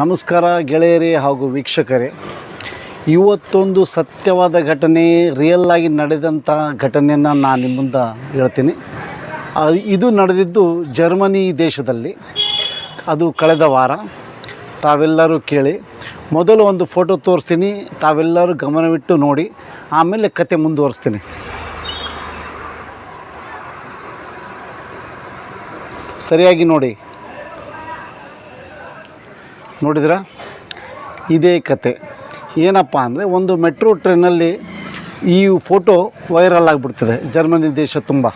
ನಮಸ್ಕಾರ ಗೆಳೆಯರೇ ಹಾಗೂ ವೀಕ್ಷಕರೇ. ಇವತ್ತೊಂದು ಸತ್ಯವಾದ ಘಟನೆ, ರಿಯಲ್ಲಾಗಿ ನಡೆದಂಥ ಘಟನೆಯನ್ನು ನಾನು ನಿಮ್ಮ ಮುಂದೆ ಹೇಳ್ತೀನಿ. ಇದು ನಡೆದಿದ್ದು ಜರ್ಮನಿ ದೇಶದಲ್ಲಿ. ಅದು ಕಳೆದ ವಾರ. ತಾವೆಲ್ಲರೂ ಕೇಳಿ. ಮೊದಲು ಒಂದು ಫೋಟೋ ತೋರಿಸ್ತೀನಿ, ತಾವೆಲ್ಲರೂ ಗಮನವಿಟ್ಟು ನೋಡಿ, ಆಮೇಲೆ ಕತೆ ಮುಂದುವರಿಸ್ತೀನಿ. ಸರಿಯಾಗಿ ನೋಡಿ. ನೋಡಿದ್ರಾ? ಇದೇ ಕತೆ. ಏನಪ್ಪ ಅಂದರೆ, ಒಂದು ಮೆಟ್ರೋ ಟ್ರೈನಲ್ಲಿ ಈ ಫೋಟೋ ವೈರಲ್ ಆಗಿಬಿಡ್ತದೆ ಜರ್ಮನಿ ದೇಶ ತುಂಬ.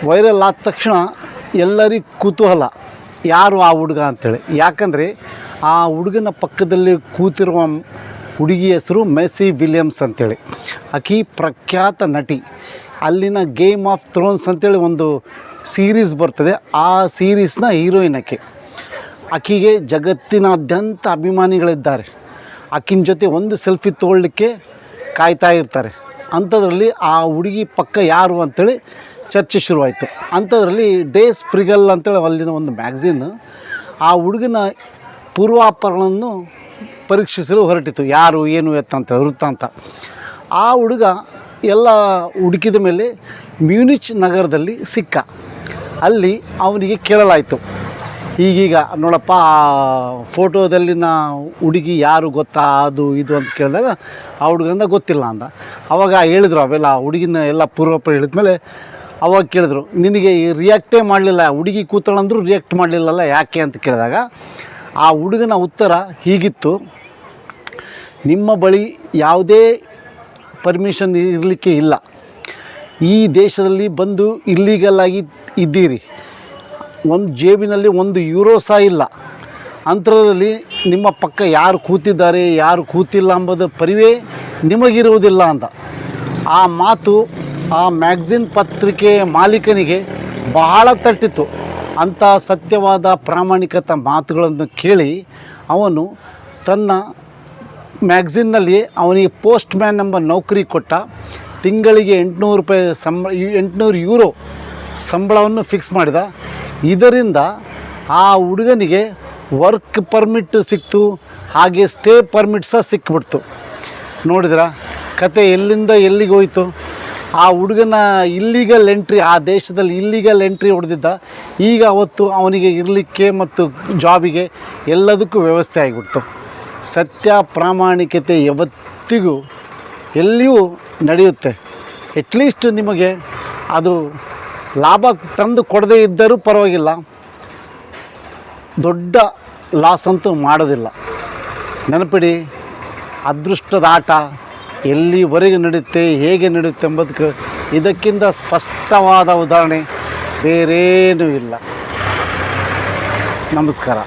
ವೈರಲ್ ಆದ ತಕ್ಷಣ ಎಲ್ಲರಿಗೂ ಕುತೂಹಲ, ಯಾರು ಆ ಹುಡುಗ ಅಂಥೇಳಿ. ಯಾಕಂದರೆ ಆ ಹುಡುಗನ ಪಕ್ಕದಲ್ಲಿ ಕೂತಿರುವ ಹುಡುಗಿ ಹೆಸರು ಮೆಸ್ಸಿ ವಿಲಿಯಮ್ಸ್ ಅಂಥೇಳಿ. ಆಕೆ ಪ್ರಖ್ಯಾತ ನಟಿ. ಅಲ್ಲಿನ ಗೇಮ್ ಆಫ್ ಥ್ರೋನ್ಸ್ ಅಂಥೇಳಿ ಒಂದು ಸೀರೀಸ್ ಬರ್ತದೆ, ಆ ಸೀರೀಸ್ನ ಹೀರೋಯಿನ್ ಆಕೆಗೆ ಜಗತ್ತಿನಾದ್ಯಂತ ಅಭಿಮಾನಿಗಳಿದ್ದಾರೆ. ಆಕಿನ ಜೊತೆ ಒಂದು ಸೆಲ್ಫಿ ತೊಗೊಳ್ಳಿಕ್ಕೆ ಕಾಯ್ತಾ ಇರ್ತಾರೆ. ಅಂಥದ್ರಲ್ಲಿ ಆ ಹುಡುಗಿ ಪಕ್ಕ ಯಾರು ಅಂಥೇಳಿ ಚರ್ಚೆ ಶುರುವಾಯಿತು. ಅಂಥದ್ರಲ್ಲಿ ಡೇಸ್ ಪ್ರಿಗಲ್ ಅಂಥೇಳಿ ಅಲ್ಲಿನ ಒಂದು ಮ್ಯಾಗ್ಝಿನ್ ಆ ಹುಡುಗನ ಪೂರ್ವಾಪರಗಳನ್ನು ಪರೀಕ್ಷಿಸಲು ಹೊರಟಿತು. ಯಾರು ಏನು ಎತ್ತಂತ ವೃತ್ತಾಂತ. ಆ ಹುಡುಗ ಎಲ್ಲ ಹುಡುಕಿದ ಮೇಲೆ ಮ್ಯೂನಿಚ್ ನಗರದಲ್ಲಿ ಸಿಕ್ಕ. ಅಲ್ಲಿ ಅವನಿಗೆ ಕೇಳಲಾಯಿತು, ಈಗೀಗ ನೋಡಪ್ಪ ಆ ಫೋಟೋದಲ್ಲಿನ ಹುಡುಗಿ ಯಾರು ಗೊತ್ತಾ, ಅದು ಇದು ಅಂತ ಕೇಳಿದಾಗ ಆ ಹುಡುಗಂದ ಗೊತ್ತಿಲ್ಲ ಅಂದ. ಅವಾಗ ಹೇಳಿದ್ರು, ಅವೆಲ್ಲ ಹುಡುಗಿನ ಎಲ್ಲ ಪೂರ್ವಪರ ಹೇಳಿದ್ಮೇಲೆ ಅವಾಗ ಕೇಳಿದ್ರು, ನಿನಗೆ ರಿಯಾಕ್ಟೇ ಮಾಡಲಿಲ್ಲ, ಹುಡುಗಿ ಕೂತಳಂದ್ರೂ ರಿಯಾಕ್ಟ್ ಮಾಡಲಿಲ್ಲಲ್ಲ ಯಾಕೆ ಅಂತ ಕೇಳಿದಾಗ ಆ ಹುಡುಗನ ಉತ್ತರ ಹೀಗಿತ್ತು: ನಿಮ್ಮ ಬಳಿ ಯಾವುದೇ ಪರ್ಮಿಷನ್ ಇರಲಿಕ್ಕೆ ಇಲ್ಲ, ಈ ದೇಶದಲ್ಲಿ ಬಂದು ಇಲ್ಲೀಗಲಾಗಿ ಇದ್ದೀರಿ, ಒಂದು ಜೇಬಿನಲ್ಲಿ €1 ಸಹ ಇಲ್ಲ, ಅಂಥದ್ರಲ್ಲಿ ನಿಮ್ಮ ಪಕ್ಕ ಯಾರು ಕೂತಿದ್ದಾರೆ ಯಾರು ಕೂತಿಲ್ಲ ಎಂಬುದು ಪರಿವೇ ನಿಮಗಿರುವುದಿಲ್ಲ ಅಂತ. ಆ ಮಾತು ಆ ಮ್ಯಾಗ್ಝಿನ್ ಪತ್ರಿಕೆಯ ಮಾಲೀಕನಿಗೆ ಬಹಳ ತಟ್ಟಿತು. ಅಂಥ ಸತ್ಯವಾದ ಪ್ರಾಮಾಣಿಕತೆ ಮಾತುಗಳನ್ನು ಕೇಳಿ ಅವನು ತನ್ನ ಮ್ಯಾಗ್ಝಿನ್ನಲ್ಲಿ ಅವನಿಗೆ ಪೋಸ್ಟ್ ಮ್ಯಾನ್ ಎಂಬ ನೌಕರಿ ಕೊಟ್ಟ. ತಿಂಗಳಿಗೆ €800 ಸಂಬಳವನ್ನು ಫಿಕ್ಸ್ ಮಾಡಿದ. ಇದರಿಂದ ಆ ಹುಡುಗನಿಗೆ ವರ್ಕ್ ಪರ್ಮಿಟ್ ಸಿಕ್ತು, ಹಾಗೆ ಸ್ಟೇ ಪರ್ಮಿಟ್ ಸಹ ಸಿಕ್ಕಿಬಿಡ್ತು. ನೋಡಿದ್ರಾ ಕತೆ ಎಲ್ಲಿಂದ ಎಲ್ಲಿಗೆ ಹೋಯಿತು? ಆ ಹುಡುಗನ ಇಲ್ಲೀಗಲ್ ಎಂಟ್ರಿ, ಆ ದೇಶದಲ್ಲಿ ಇಲ್ಲೀಗಲ್ ಎಂಟ್ರಿ ಹೊಡೆದಿದ್ದ. ಈಗ ಅವತ್ತು ಅವನಿಗೆ ಇರಲಿಕ್ಕೆ ಮತ್ತು ಜಾಬಿಗೆ ಎಲ್ಲದಕ್ಕೂ ವ್ಯವಸ್ಥೆ ಆಗಿಬಿಡ್ತು. ಸತ್ಯ ಪ್ರಾಮಾಣಿಕತೆ ಯಾವತ್ತಿಗೂ ಎಲ್ಲಿಯೂ ನಡೆಯುತ್ತೆ. ಅಟ್ಲೀಸ್ಟ್ ನಿಮಗೆ ಅದು ಲಾಭ ತಂದು ಕೊಡದೇ ಇದ್ದರೂ ಪರವಾಗಿಲ್ಲ, ದೊಡ್ಡ ಲಾಸ್ ಅಂತೂ ಮಾಡೋದಿಲ್ಲ. ನೆನಪಿಡಿ, ಅದೃಷ್ಟದ ಆಟ ಎಲ್ಲಿವರೆಗೆ ನಡೆಯುತ್ತೆ, ಹೇಗೆ ನಡೆಯುತ್ತೆ ಎಂಬುದಕ್ಕೆ ಇದಕ್ಕಿಂತ ಸ್ಪಷ್ಟವಾದ ಉದಾಹರಣೆ ಬೇರೇನೂ ಇಲ್ಲ. ನಮಸ್ಕಾರ.